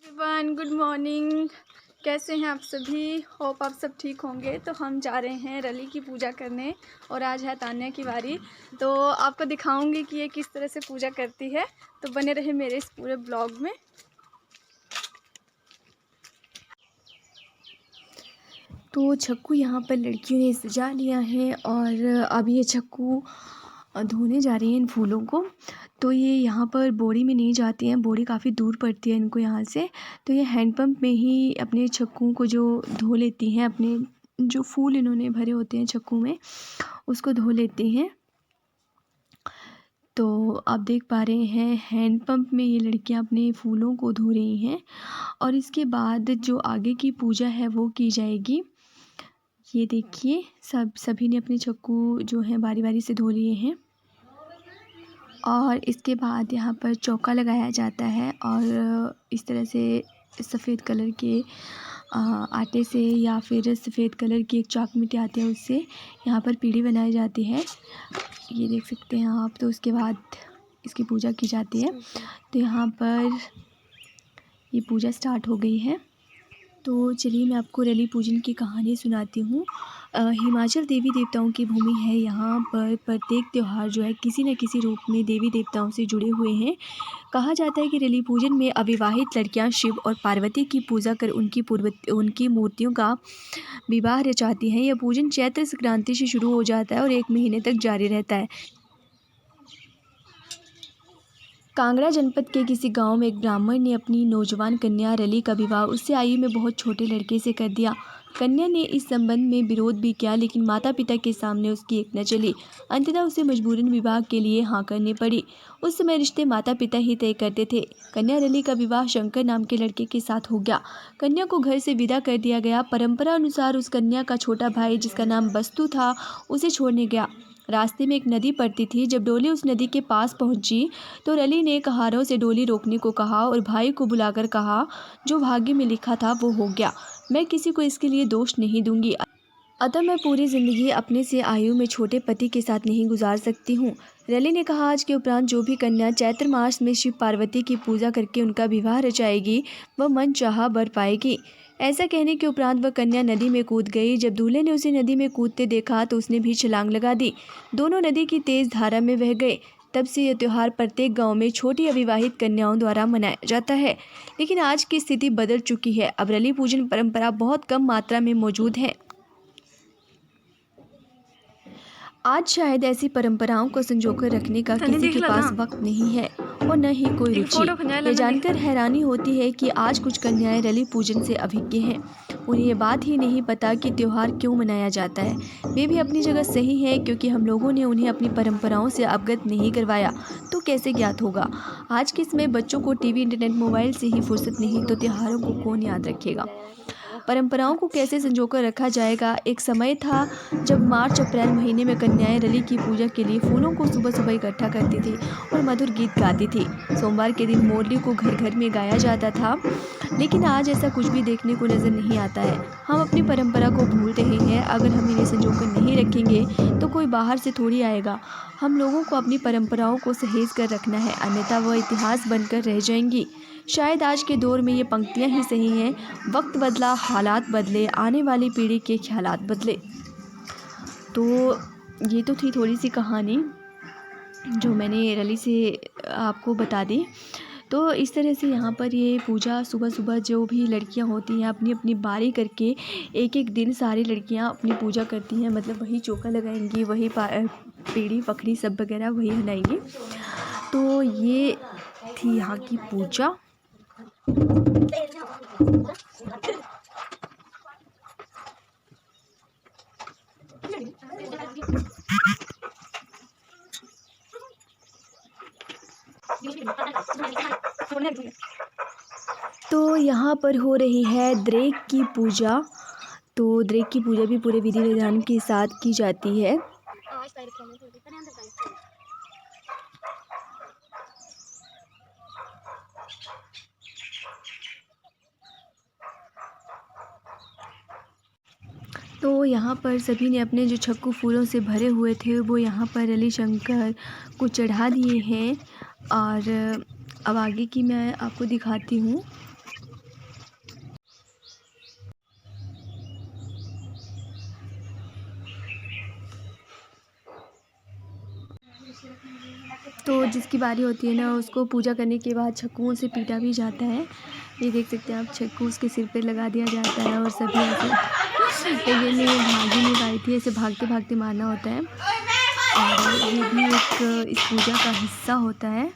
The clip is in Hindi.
Everyone, good morning. कैसे हैं आप सभी? होप आप सब ठीक होंगे। तो हम जा रहे हैं रली की पूजा करने और आज है तान्या की बारी। तो आपको दिखाऊंगी कि ये किस तरह से पूजा करती है। तो बने रहे मेरे इस पूरे ब्लॉग में। तो छक्कू यहाँ पर लड़कियों ने सजा लिया है और अब ये छक्कू धोने जा रही हैं इन फूलों को। तो ये यहाँ पर बोरी में नहीं जाती हैं, बोरी काफ़ी दूर पड़ती है इनको यहाँ से। तो ये हैंडपम्प में ही अपने छक्कों को जो धो लेती हैं, अपने जो फूल इन्होंने भरे होते हैं छक्कों में उसको धो लेती हैं। तो आप देख पा रहे हैं हैंडपम्प में ये लड़कियाँ अपने फूलों को धो रही हैं और इसके बाद जो आगे की पूजा है वो की जाएगी। ये देखिए सभी ने अपने छक्कू जो हैं बारी बारी से धो लिए हैं और इसके बाद यहाँ पर चौका लगाया जाता है और इस तरह से सफ़ेद कलर के आटे से या फिर सफ़ेद कलर की एक चाक मिट्टी आती है उससे यहाँ पर पीढ़ी बनाई जाती है। ये देख सकते हैं आप। तो उसके बाद इसकी पूजा की जाती है। तो यहाँ पर ये पूजा स्टार्ट हो गई है। तो चलिए मैं आपको रली पूजन की कहानी सुनाती हूँ। हिमाचल देवी देवताओं की भूमि है। यहाँ पर प्रत्येक त्यौहार जो है किसी न किसी रूप में देवी देवताओं से जुड़े हुए हैं। कहा जाता है कि रली पूजन में अविवाहित लड़कियाँ शिव और पार्वती की पूजा कर उनकी मूर्तियों का विवाह रचाती हैं। यह पूजन चैत्र संक्रांति से शुरू हो जाता है और 1 महीने तक जारी रहता है। कांगड़ा जनपद के किसी गांव में एक ब्राह्मण ने अपनी नौजवान कन्या रली का विवाह उससे आयु में बहुत छोटे लड़के से कर दिया। कन्या ने इस संबंध में विरोध भी किया, लेकिन माता पिता के सामने उसकी एक न चली। अंततः उसे मजबूरन विवाह के लिए हाँ करनी पड़ी। उस समय रिश्ते माता पिता ही तय करते थे। कन्या रली का विवाह शंकर नाम के लड़के के साथ हो गया। कन्या को घर से विदा कर दिया गया। परंपरा अनुसार उस कन्या का छोटा भाई, जिसका नाम बस्तु था, उसे छोड़ने गया। रास्ते में एक नदी पड़ती थी। जब डोली उस नदी के पास पहुंची तो रली ने कहारों से डोली रोकने को कहा और भाई को बुलाकर कहा, जो भाग्य में लिखा था वो हो गया। मैं किसी को इसके लिए दोष नहीं दूंगी, अतः मैं पूरी ज़िंदगी अपने से आयु में छोटे पति के साथ नहीं गुजार सकती हूँ। रली ने कहा, आज के उपरांत जो भी कन्या चैत्र मास में शिव पार्वती की पूजा करके उनका विवाह रचाएगी वह मन चाहा वर पाएगी। ऐसा कहने के उपरांत वह कन्या नदी में कूद गई। जब दूल्हे ने उसे नदी में कूदते देखा तो उसने भी छलांग लगा दी। दोनों नदी की तेज धारा में बह गए। तब से यह त्यौहार प्रत्येक गांव में छोटी अविवाहित कन्याओं द्वारा मनाया जाता है। लेकिन आज की स्थिति बदल चुकी है। अब रली पूजन परंपरा बहुत कम मात्रा में मौजूद है। आज शायद ऐसी परंपराओं को संजोकर रखने का किसी के पास वक्त नहीं है और न ही कोई रुचि। ये जानकर हैरानी होती है कि आज कुछ कन्याएं रली पूजन से अभिज्ञ हैं। उन्हें ये बात ही नहीं पता कि त्यौहार क्यों मनाया जाता है। वे भी अपनी जगह सही है, क्योंकि हम लोगों ने उन्हें अपनी परंपराओं से अवगत नहीं करवाया तो कैसे ज्ञात होगा। आज के समय बच्चों को टीवी, इंटरनेट, मोबाइल से ही फुर्सत नहीं, तो त्योहारों को कौन याद रखेगा। परंपराओं को कैसे संजोकर रखा जाएगा। एक समय था जब मार्च अप्रैल महीने में कन्याएं रली की पूजा के लिए फूलों को सुबह सुबह इकट्ठा करती थी और मधुर गीत गाती थी। सोमवार के दिन मोरली को घर घर में गाया जाता था, लेकिन आज ऐसा कुछ भी देखने को नजर नहीं आता है। हम अपनी परंपरा को भूल रहे हैं। अगर हम इन्हें संजोकर नहीं रखेंगे तो कोई बाहर से थोड़ी आएगा। हम लोगों को अपनी परंपराओं को सहेज कर रखना है, अन्यथा वह इतिहास बनकर रह जाएंगी। शायद आज के दौर में ये पंक्तियां ही सही हैं। वक्त बदला, हालात बदले, आने वाली पीढ़ी के ख्यालात बदले। तो ये तो थी थोड़ी सी कहानी जो मैंने रली से आपको बता दी। तो इस तरह से यहाँ पर ये पूजा सुबह सुबह जो भी लड़कियाँ होती हैं अपनी अपनी बारी करके एक एक दिन सारी लड़कियाँ अपनी पूजा करती हैं। मतलब वही चौका लगाएंगी, वही पीढ़ी पखड़ी सब वगैरह वही बनाएंगी। तो ये थी यहाँ की पूजा। तो यहाँ पर हो रही है द्रेक की पूजा। तो द्रेक की पूजा भी पूरे विधि विधान के साथ की जाती है। तो यहाँ पर सभी ने अपने जो छक्कू फूलों से भरे हुए थे वो यहाँ पर रली शंकर को चढ़ा दिए हैं। और अब आगे की मैं आपको दिखाती हूँ। तो जिसकी बारी होती है ना, उसको पूजा करने के बाद छक्कुओं से पीटा भी जाता है। ये देख सकते हैं आप, छक्कू उसके सिर पे लगा दिया जाता है और सभी ऐसे लेकिन ये भाग ही नहीं पाई थी, ऐसे भागते भागते मारना होता है। और ये भी एक इस पूजा का हिस्सा होता है।